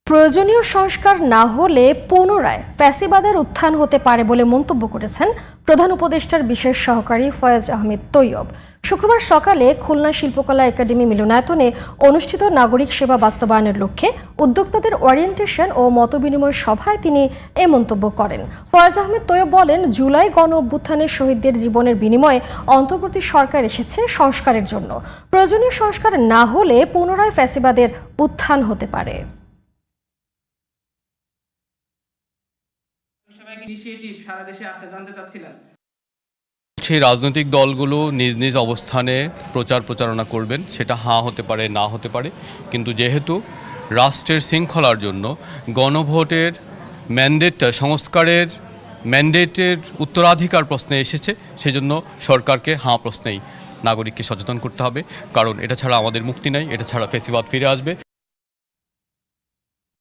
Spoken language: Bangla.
প্রয়োজনীয় সংস্কার না হলে পুনরায় ফ্যাসিবাদের উত্থান হতে পারে বলে মন্তব্য করেছেন প্রধান উপদেষ্টার বিশেষ সহকারী ফয়েজ আহমেদ তৈয়ব। শুক্রবার সকালে খুলনা শিল্পকলা একাডেমি মিলনায়তনে অনুষ্ঠিত নাগরিক সেবা বাস্তবায়নের লক্ষ্যে উদ্যোক্তাদের ওরিয়েন্টেশন ও মতবিনিময় সভায় তিনি এ মন্তব্য করেন। ফয়েজ আহমেদ তৈয়ব বলেন, জুলাই গণ অভ্যুত্থানে শহীদদের জীবনের বিনিময়ে অন্তর্বর্তী সরকার এসেছে সংস্কারের জন্য। প্রয়োজনীয় সংস্কার না হলে পুনরায় ফ্যাসিবাদের উত্থান হতে পারে। সেই রাজনৈতিক দলগুলো নিজ নিজ অবস্থানে প্রচারণা করবেন, সেটা হ্যাঁ হতে পারে, না হতে পারে। কিন্তু যেহেতু রাষ্ট্রের শৃঙ্খলার জন্য গণভোটের ম্যান্ডেটটা সংস্কারের ম্যান্ডেটের উত্তরাধিকার প্রশ্নে এসেছে, সেজন্য সরকারকে হ্যাঁ প্রশ্নেই নাগরিককে সচেতন করতে হবে। কারণ এটা ছাড়া আমাদের মুক্তি নাই, এটা ছাড়া ফ্যাসিবাদ ফিরে আসবে।